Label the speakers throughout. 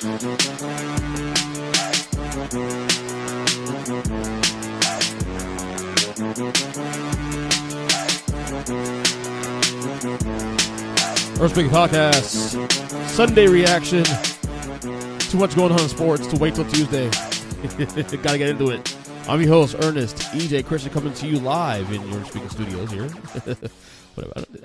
Speaker 1: Earnestly Speaking Podcast, Sunday reaction. Too much going on in sports to wait till Tuesday. Gotta get into it. I'm your host, Ernest EJ Christian, coming to you live in your speaking studios here.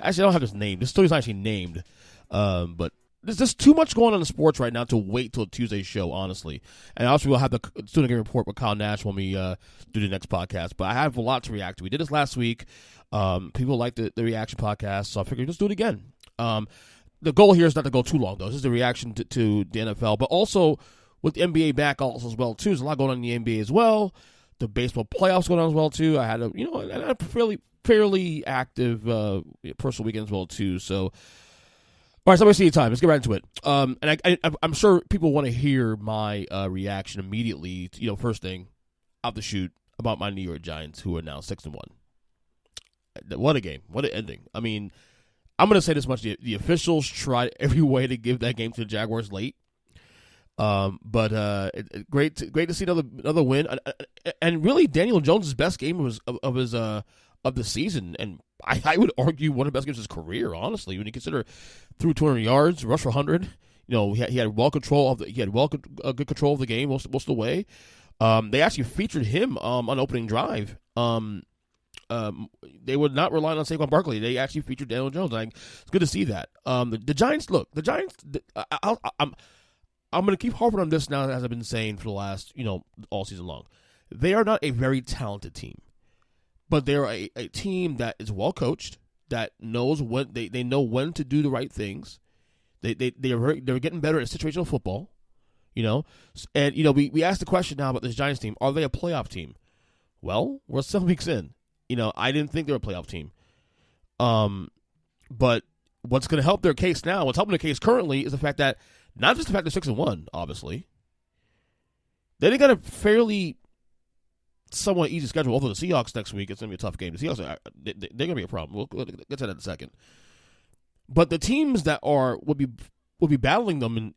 Speaker 1: Actually, I don't have this name. This studio's not actually named. But there's just too much going on in sports right now to wait till Tuesday's show, honestly. And also, we'll have the student game report with Kyle Nash when we do the next podcast. But I have a lot to react to. We did this last week. People like the reaction podcast, so I figured let's do it again. The goal here is not to go too long, though. This is the reaction to the NFL, but also with the NBA back also as well, too. There's a lot going on in the NBA as well. The baseball playoffs going on as well, too. I had a fairly active personal weekend as well, too. So, all right, so I'm wasting your time. Let's get right into it. And I'm sure people want to hear my reaction immediately. First thing out the chute about my New York Giants, who are now 6-1. What a game! What an ending! I mean, I'm going to say this much: the officials tried every way to give that game to the Jaguars late. But great to see another win, and really Daniel Jones' best game of the season, and I would argue one of the best games of his career. Honestly, when you consider threw 200 yards, rushed for 100, he had good control of the game most of the way. They actually featured him on opening drive. They would not rely on Saquon Barkley. They actually featured Daniel Jones. It's good to see that. The Giants. Look, the Giants. I'm going to keep harping on this now, as I've been saying for the last, all season long. They are not a very talented team, but they're a team that is well coached, that knows when they know when to do the right things. They're getting better at situational football, And we asked the question now about this Giants team: are they a playoff team? Well, we're 7 weeks in. I didn't think they were a playoff team. But what's going to help their case now, what's helping their case currently, is the fact that, not just the fact they're 6-1, obviously. They got a fairly somewhat easy schedule. Although the Seahawks next week, it's going to be a tough game. The Seahawks, they're going to be a problem. We'll get to that in a second. But the teams that would be battling them in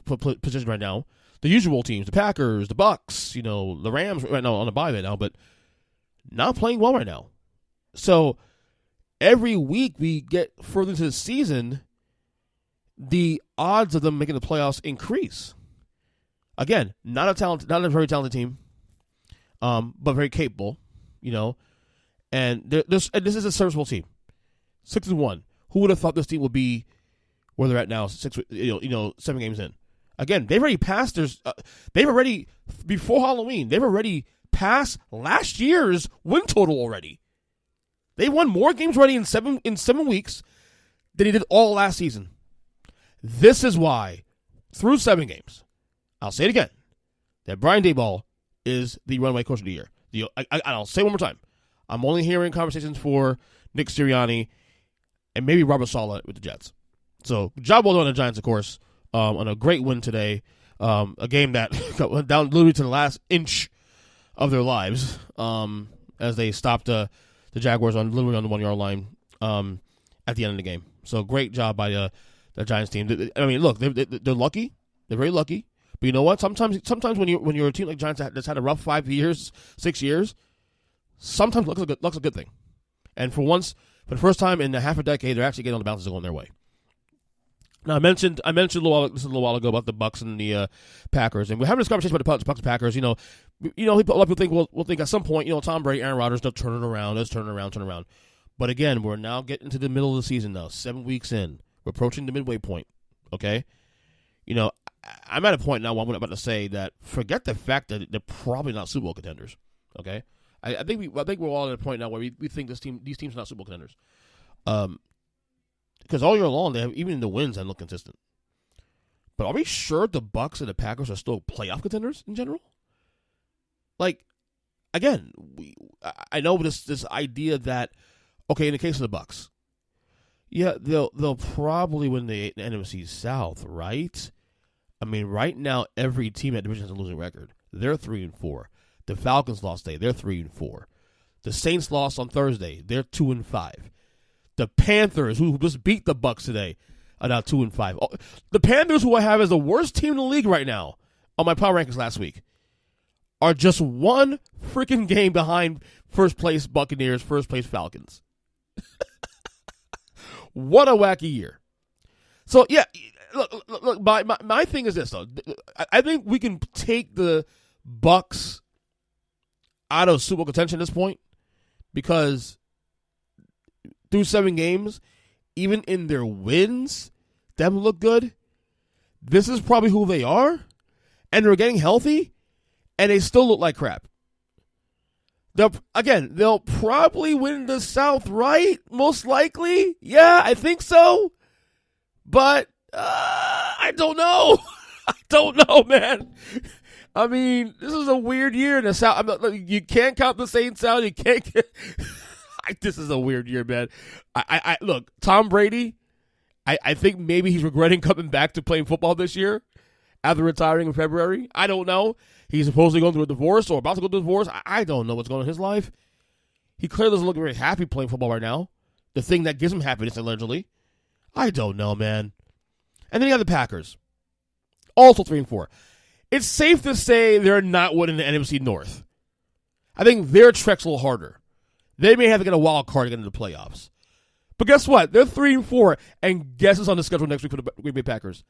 Speaker 1: for position right now, the usual teams, the Packers, the Bucks, the Rams right now on the bye right now, but not playing well right now. So every week we get further into the season, the odds of them making the playoffs increase. Again, not a very talented team, but very capable, And this is a serviceable team, 6-1. Who would have thought this team would be where they're at now? 7 games in. Again, they've already passed before Halloween. They've already passed last year's win total already. They won more games already in 7 weeks than they did all last season. This is why, through 7 games, I'll say it again, that Brian Daboll is the runaway coach of the year. I'll say it one more time. I'm only hearing conversations for Nick Sirianni and maybe Robert Saleh with the Jets. So, job well done on the Giants, of course, on a great win today. A game that went down literally to the last inch of their lives as they stopped the Jaguars literally on the 1-yard line at the end of the game. So great job by the Giants team. I mean, look, they're lucky. They're very lucky. But you know what? Sometimes when you're a team like Giants that's had a rough 5 years, 6 years, sometimes luck's a good thing. And for the first time in a half a decade, they're actually getting on the bounces going their way. Now, I mentioned a little while ago about the Bucks and the Packers, and we're having this conversation about the Bucks and Packers. A lot of people think we'll think at some point, Tom Brady, Aaron Rodgers, they'll turn it around. Let's turn it around. But again, we're now getting to the middle of the season now, 7 weeks in. We're approaching the midway point. Okay, I'm at a point now where I'm about to say that forget the fact that they're probably not Super Bowl contenders. Okay, I think we're all at a point now where we think these teams are not Super Bowl contenders. Because all year long, even in the wins, they look consistent. But are we sure the Bucks and the Packers are still playoff contenders in general? Like, again, I know this idea that, okay, in the case of the Bucks, yeah, they'll probably win the NFC South, right? I mean, right now, every team at division has a losing record. They're 3-4. The Falcons lost today. They're 3-4. The Saints lost on Thursday. They're 2-5. The Panthers, who just beat the Bucks today, are now 2-5. Oh, the Panthers, who I have as the worst team in the league right now on my power rankings last week, are just one freaking game behind first place Buccaneers, first place Falcons. What a wacky year. So, yeah, look, my thing is this, though. I think we can take the Bucs out of Super Bowl contention at this point because through 7 games, even in their wins, them look good. This is probably who they are, and they're getting healthy, and they still look like crap. They'll probably win the South, right? Most likely. Yeah, I think so. But I don't know. I don't know, man. I mean, this is a weird year in the South. You can't count the Saints out. You can't. This is a weird year, man. I look, Tom Brady. I think maybe he's regretting coming back to playing football this year after retiring in February. I don't know. He's supposedly going through a divorce or about to go through a divorce. I don't know what's going on in his life. He clearly doesn't look very happy playing football right now. The thing that gives him happiness, allegedly. I don't know, man. And then you have the Packers. Also 3-4. It's safe to say they're not winning the NFC North. I think their trek's a little harder. They may have to get a wild card to get into the playoffs. But guess what? They're 3-4, and guess what's on the schedule next week for the Green Bay Packers?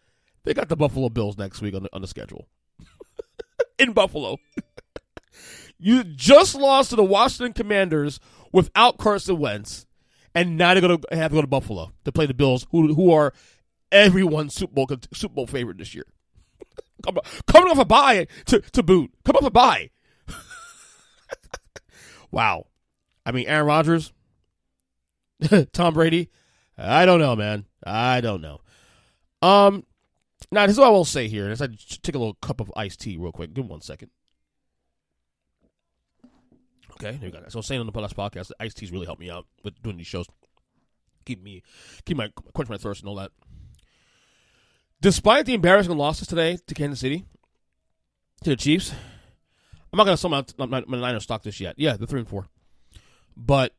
Speaker 1: They got the Buffalo Bills next week on the schedule. In Buffalo. You just lost to the Washington Commanders without Carson Wentz, and now they're going to have to go to Buffalo to play the Bills, who are everyone's Super Bowl favorite this year. Coming off a bye to boot. Come off a bye. Wow. I mean, Aaron Rodgers, Tom Brady, I don't know, man. I don't know. Now, this is what I will say here. I take a little cup of iced tea real quick. Give me 1 second. Okay, there you go. So I was saying on the last podcast, iced teas really helped me out with doing these shows. Quench my thirst and all that. Despite the embarrassing losses today to Kansas City, to the Chiefs, I'm not going to sum out my Niners stock this yet. Yeah, they're 3-4. But,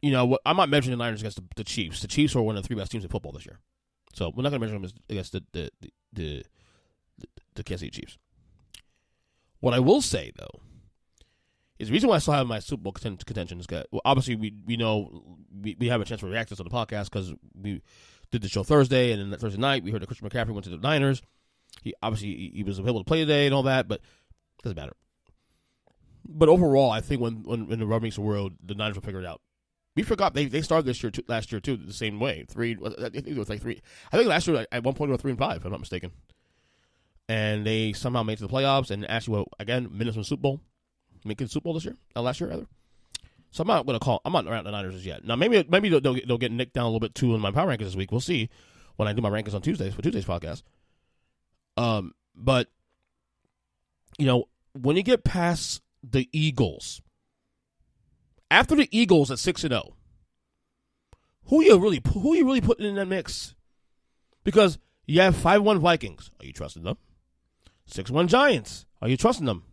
Speaker 1: you know, I'm not measuring the Niners against the Chiefs. The Chiefs are one of the 3 best teams in football this year. So we're not going to measure them against the Kansas City Chiefs. What I will say, though, is the reason why I still have my Super Bowl contention is that, well, obviously we know we have a chance to react to this on the podcast because we did the show Thursday, and then Thursday night we heard that Christian McCaffrey went to the Niners. He was available to play today and all that, but it doesn't matter. But overall, I think when the rubber meets the road, the Niners will figure it out. We forgot they started last year too the same way. I think it was like 3. I think last year at one point they were 3-5, if I'm not mistaken. And they somehow made it to the playoffs and actually, again, minutes from the Super Bowl. Making the Super Bowl this year, last year rather. So I'm not around the Niners yet. Now maybe they'll get nicked down a little bit too in my power rankings this week. We'll see when I do my rankings on Tuesdays for Tuesday's podcast. But you know, when you get past the Eagles, after the Eagles at 6-0, who you really putting in that mix? Because you have 5-1 Vikings. Are you trusting them? 6-1 Giants. Are you trusting them?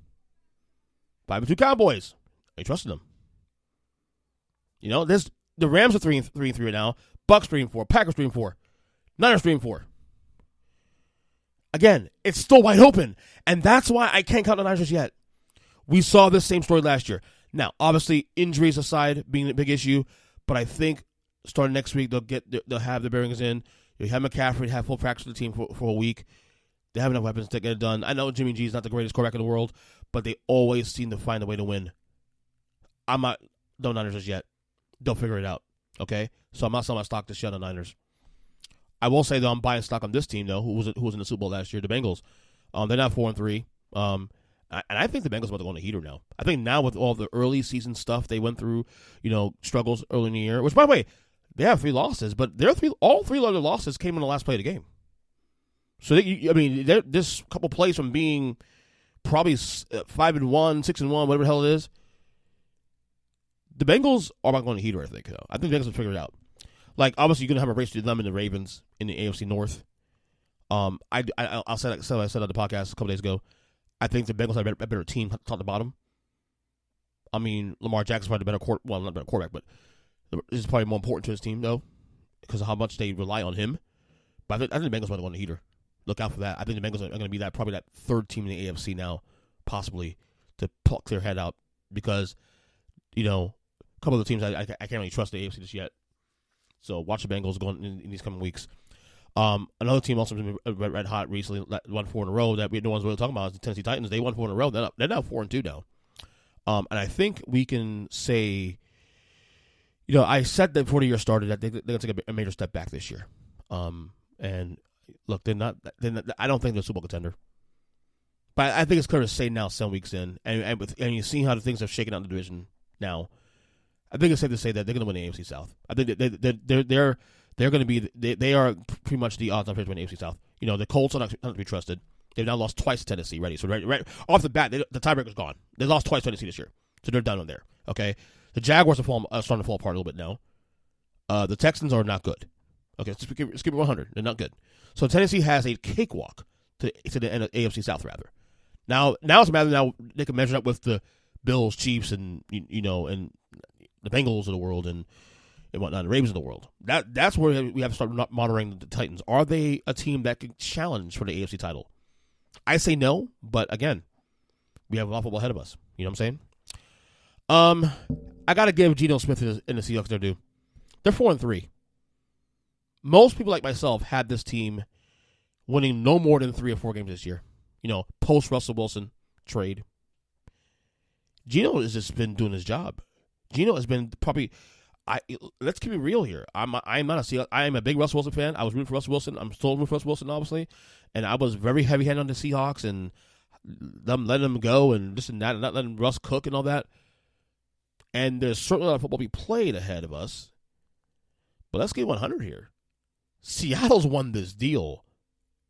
Speaker 1: 5-2 Cowboys. Are you trusting them? You know, the Rams are 3-3 right now. Bucks 3-4. Packers 3-4. Niners 3-4. Again, it's still wide open, and that's why I can't count the Niners yet. We saw this same story last year. Now, obviously, injuries aside being a big issue, but I think starting next week they'll have the bearings in. You have McCaffrey have full practice with the team for a week. They have enough weapons to get it done. I know Jimmy G is not the greatest quarterback in the world, but they always seem to find a way to win. I'm not no Niners just yet. They'll figure it out. Okay? So I'm not selling my stock this year on the Niners. I will say, though, I'm buying stock on this team, though, who was in the Super Bowl last year, the Bengals. They're now 4-3. And I think the Bengals are about to go on a heater now. I think now with all the early season stuff they went through, you know, struggles early in the year, which, by the way, they have 3 losses, but all 3 of their losses came in the last play of the game. So, they're this couple plays from being probably 5-1, 6-1, whatever the hell it is. The Bengals are not going to heater, I think, though. I think the Bengals will figure it out. Like, obviously, you're going to have a race to them and the Ravens in the AFC North. I'll say I said on the podcast a couple days ago, I think the Bengals have a better team top to bottom. I mean, Lamar Jackson's probably the better not better quarterback, but this is probably more important to his team, though, because of how much they rely on him. But I think the Bengals might have won the heater. Look out for that. I think the Bengals are going to be probably that third team in the AFC now, possibly, to pluck their head out because, a couple of the teams I can't really trust the AFC just yet. So watch the Bengals going in these coming weeks. Another team also has been red hot recently, won 4 in a row that no one's really talking about is the Tennessee Titans. They won 4 in a row. They're now 4-2 now. And I think we can say, I said that before the year started that they're going to take a major step back this year. And look, they're not. I don't think they're a Super Bowl contender. But I think it's clear to say now, 7 weeks in, and you see how the things have shaken out in the division now. I think it's safe to say that they're going to win the AFC South. I think they're going to be. They are pretty much the odds-on favorite to win the AFC South. The Colts are not to be trusted. They've now lost twice to Tennessee. Ready? So right off the bat, the tiebreaker's gone. They lost twice to Tennessee this year, so they're done on there. Okay, the Jaguars are starting to fall apart a little bit now. The Texans are not good. Okay, let's keep it 100. They're not good. So Tennessee has a cakewalk to the AFC South rather. Now it's a matter now they can measure up with the Bills, Chiefs, and and the Bengals of the world and whatnot, the Ravens of the world. That's where we have to start monitoring the Titans. Are they a team that can challenge for the AFC title? I say no, but again, we have a lot of football ahead of us. You know what I'm saying? I got to give Geno Smith and the Seahawks their due. They're 4-3. Most people like myself had this team winning no more than 3 or 4 games this year. Post Russell Wilson trade. Geno has just been doing his job. Geno has been probably. Let's keep it real here. I'm not a Seahawks. I am a big Russell Wilson fan. I was rooting for Russell Wilson. I'm still rooting for Russell Wilson, obviously, and I was very heavy-handed on the Seahawks and them letting them go and this and that, and not letting Russ cook and all that. And there's certainly a lot of football to be played ahead of us. But let's get 100 here. Seattle's won this deal,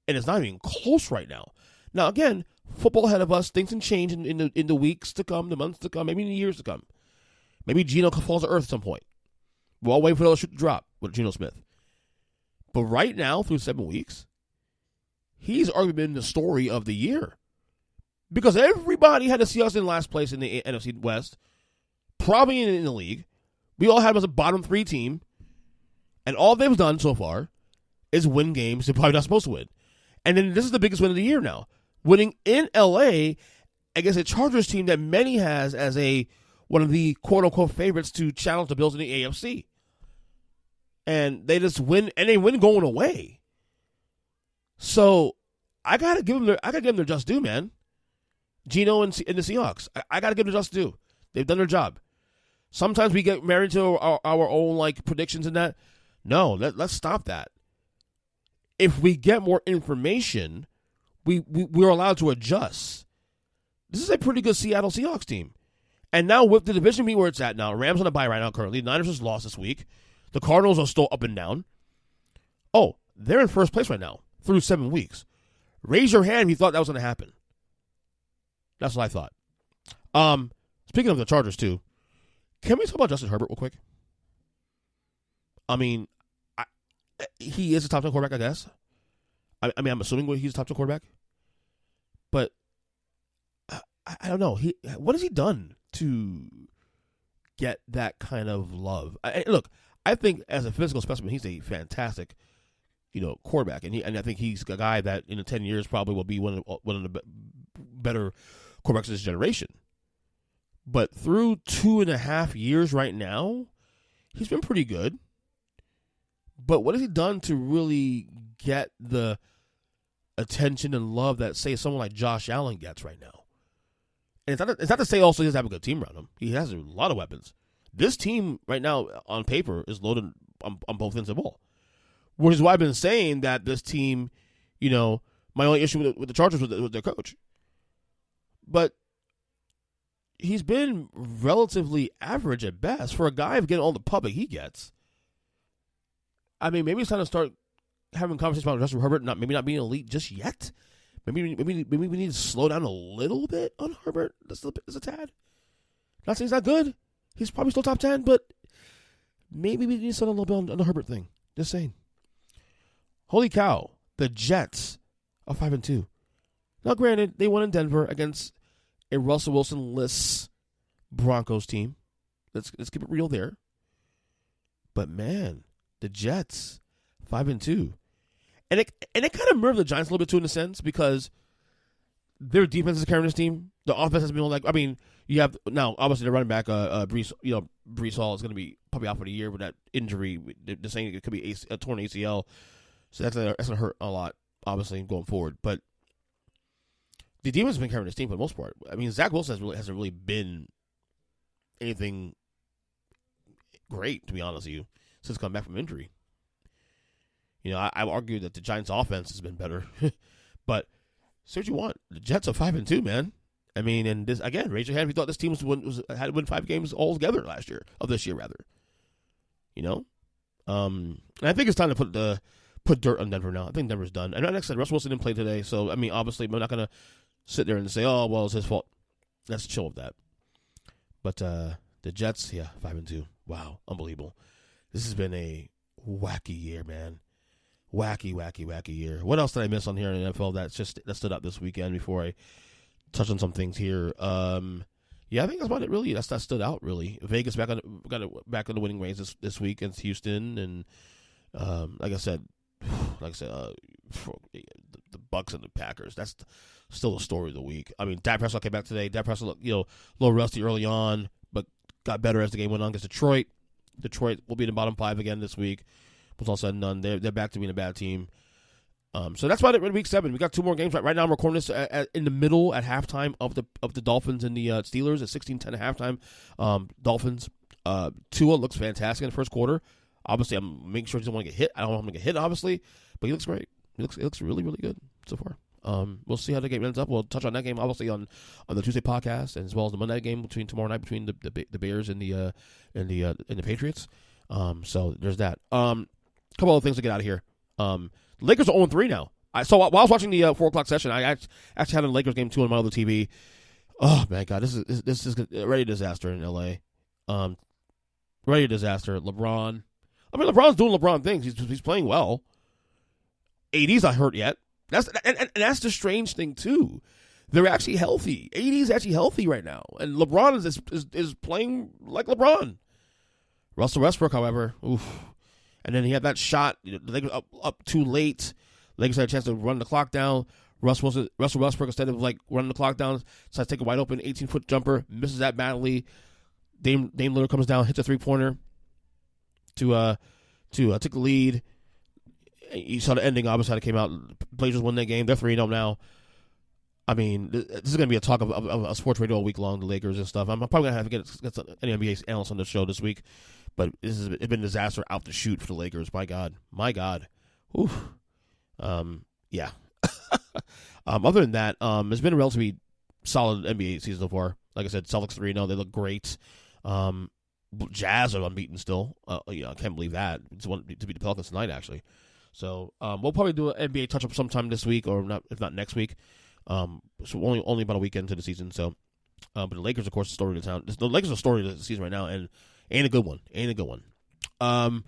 Speaker 1: and it's not even close right now. Now, again, football ahead of us. Things can change in the weeks to come, the months to come, maybe in the years to come. Maybe Geno falls to earth at some point. We're all waiting for the shoot to drop with Geno Smith. But right now, through 7 weeks, he's arguably been the story of the year. Because everybody had the Seahawks in last place in the NFC West, probably in the league. We all had him as a bottom 3 team. And all they've done so far is win games they're probably not supposed to win. And then this is the biggest win of the year now. Winning in L.A. against a Chargers team that many has as one of the quote-unquote favorites to challenge the Bills in the AFC. And they just win, and they win going away. So I gotta give them their just due, man. Geno and the Seahawks. I gotta give them their just due. They've done their job. Sometimes we get married to our own predictions and that. No, let's stop that. If we get more information, we're allowed to adjust. This is a pretty good Seattle Seahawks team. And now with the division being where it's at now, Rams on a bye right now currently. The Niners just lost this week. The Cardinals are still up and down. Oh, they're in first place right now through 7 weeks. Raise your hand if you thought that was going to happen. That's what I thought. Speaking of the Chargers too, can we talk about Justin Herbert real quick? I mean, he is a top 10 quarterback, I guess. I'm assuming he's a top 10 quarterback. But I don't know. What has he done to get that kind of love? Look, I think as a physical specimen, he's a fantastic, quarterback, and I think he's a guy that in 10 years probably will be one of the better quarterbacks of this generation. But through 2.5 years right now, he's been pretty good. But what has he done to really get the attention and love that, say, someone like Josh Allen gets right now? And it's not to say also he doesn't have a good team around him. He has a lot of weapons. This team right now on paper is loaded on both ends of the ball. Which is why I've been saying that this team, my only issue with the Chargers was their coach. But he's been relatively average at best for a guy getting all the public he gets. I mean, maybe it's time to start having conversations about Justin Herbert maybe not being elite just yet. Maybe we need to slow down a little bit on Herbert. Just a tad. Not saying he's not good. He's probably still top 10, but maybe we need to slow down a little bit on the Herbert thing. Just saying. Holy cow. The Jets are 5-2. Now, granted, they won in Denver against a Russell Wilson-less Broncos team. Let's keep it real there. But, man, the Jets, 5-2. And it kind of mirrored the Giants a little bit too in a sense because their defense is carrying this team. The offense has been like, I mean, you have now obviously the running back, Brees Hall is going to be probably out for the year with that injury. They're saying it could be a torn ACL, so that's going to hurt a lot, obviously going forward. But the defense has been carrying this team for the most part. I mean, Zach Wilson hasn't really been anything great, to be honest with you, since coming back from injury. You know, I argue that the Giants' offense has been better, but say what you want. The Jets are 5-2, man. I mean, and this again, raise your hand if you thought this team had to win 5 games all together this year rather. You know, and I think it's time to put dirt on Denver now. I think Denver's done. And like I said, Russell Wilson didn't play today, so I mean, obviously, we're not gonna sit there and say, "Oh, well, it's his fault." Let's chill with that. But the Jets, 5-2. Wow, unbelievable. This has been a wacky year, man. Wacky year. What else did I miss on here in the NFL that stood out this weekend before I touch on some things here? I think that's about it really. That stood out really. Vegas back on the winning ways this week against Houston, and like I said, the Bucks and the Packers. That's still the story of the week. I mean, Dak Prescott came back today. Dak Prescott looked, a little rusty early on, but got better as the game went on against Detroit. Detroit will be in the bottom 5 again this week. Was all said and done, they're back to being a bad team. So that's about it for week 7. We got 2 more games. Right now I'm recording this in the middle at halftime of the Dolphins and the Steelers at 16-10 at halftime. Dolphins. Tua looks fantastic in the first quarter. Obviously, I'm making sure he doesn't want to get hit. I don't want him to get hit, obviously, but he looks great. He looks really, really good so far. We'll see how the game ends up. We'll touch on that game, obviously, on the Tuesday podcast, and as well as the Monday night game tomorrow night between the Bears and the Patriots. So there's that. Couple other things to get out of here. Lakers are 0-3 now. So while I was watching the 4 o'clock session, I actually had a Lakers game 2 on my other TV. Oh my God, this is already a disaster in LA. Already a disaster. LeBron. I mean, LeBron's doing LeBron things. He's playing well. AD's not hurt yet. That's the strange thing too. They're actually healthy. AD's actually healthy right now, and LeBron is playing like LeBron. Russell Westbrook, however, oof. And then he had that shot. The Lakers up too late. Lakers had a chance to run the clock down. Russell Westbrook, instead of like running the clock down, decides to take a wide open 18-foot jumper, misses that badly. Dame Lillard comes down, hits a 3-pointer to take the lead. You saw the ending, obviously, how it came out. Blazers won that game. They're 3-0 now. I mean, this is going to be a talk of a sports radio all week long, the Lakers and stuff. I'm probably going to have to get any NBA analysts on the show this week. But it's been a disaster out the chute for the Lakers. My God. Oof. Yeah. Other than that, it's been a relatively solid NBA season so far. Like I said, Celtics 3-0. They look great. Jazz are unbeaten still. I can't believe that. It's one to beat the Pelicans tonight, actually. So we'll probably do an NBA touch-up sometime this week, or not, if not next week. So only about a weekend into the season. So, but the Lakers, of course, the story of the town. The Lakers are the story of the season right now, and ain't a good one. One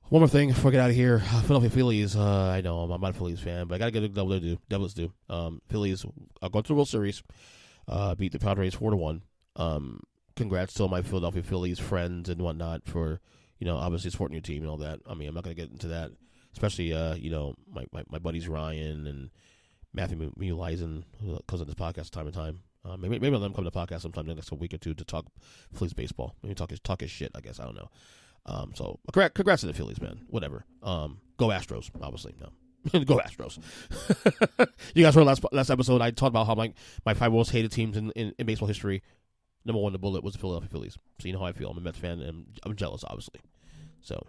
Speaker 1: more thing before I get out of here. Philadelphia Phillies. I know I'm not a Phillies fan, but I gotta get a Devils do. Phillies are going to the World Series. Beat the Padres 4-1. Congrats to all my Philadelphia Phillies friends and whatnot for obviously supporting your team and all that. I mean, I'm not gonna get into that, especially my buddies Ryan and Matthew Muleisen, who comes on this podcast time and time. Maybe I'll let him come to the podcast sometime in the next week or two to talk Phillies baseball. Maybe talk his shit, I guess. I don't know. So congrats to the Phillies, man. Whatever. Go Astros, obviously. No. Go Astros. You guys heard last episode, I talked about how my 5 most hated teams in baseball history. Number 1, the bullet, was the Philadelphia Phillies. So you know how I feel. I'm a Mets fan, and I'm jealous, obviously. So,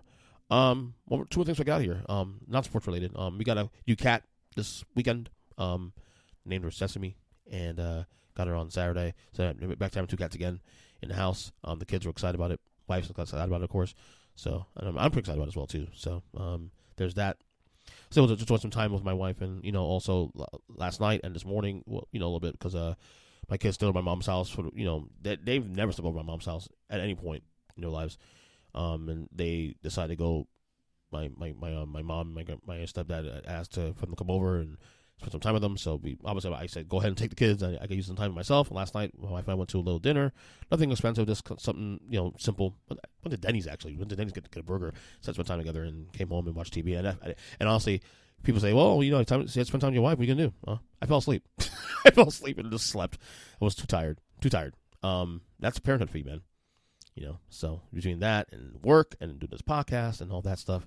Speaker 1: 2 more things we got here. Not sports related. We got a new cat this weekend. Named her Sesame, and got her on Saturday. So back to having 2 cats again in the house. The kids were excited about it. Wife's excited about it, of course. So I'm pretty excited about it as well too. So there's that. So just spent some time with my wife, and also last night and this morning, well, a little bit because my kids still at my mom's house for they've never slept over at my mom's house at any point in their lives, and they decided to go. My mom, my stepdad asked for them to come over and spend some time with them. So obviously I said, go ahead and take the kids. I could use some time with myself. Last night, my wife and I went to a little dinner. Nothing expensive, just something, simple. I went to Denny's, actually. Went to Denny's to get a burger, spent some time together, and came home and watched TV. And honestly, people say, well, you had to spend time with your wife. What are you going to do? I fell asleep. I fell asleep and just slept. I was too tired. That's parenthood for you, man. So between that and work and doing this podcast and all that stuff,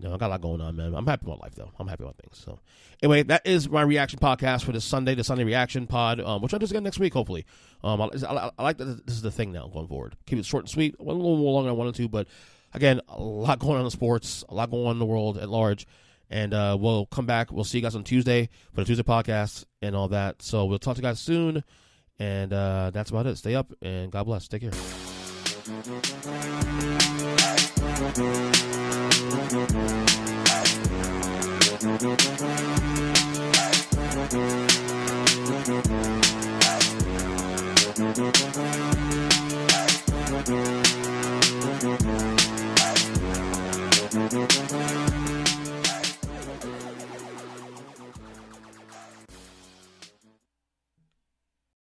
Speaker 1: I got a lot going on, man. I'm happy about life, though. I'm happy about things. So anyway, that is my reaction podcast for this Sunday, the Sunday reaction pod, which I'll do again next week, hopefully. I like that this is the thing now going forward. Keep it short and sweet. A little more longer than I wanted to, but again, a lot going on in sports, a lot going on in the world at large. And we'll come back. We'll see you guys on Tuesday for the Tuesday podcast and all that. So we'll talk to you guys soon. And that's about it. Stay up and God bless. Take care. Thank you.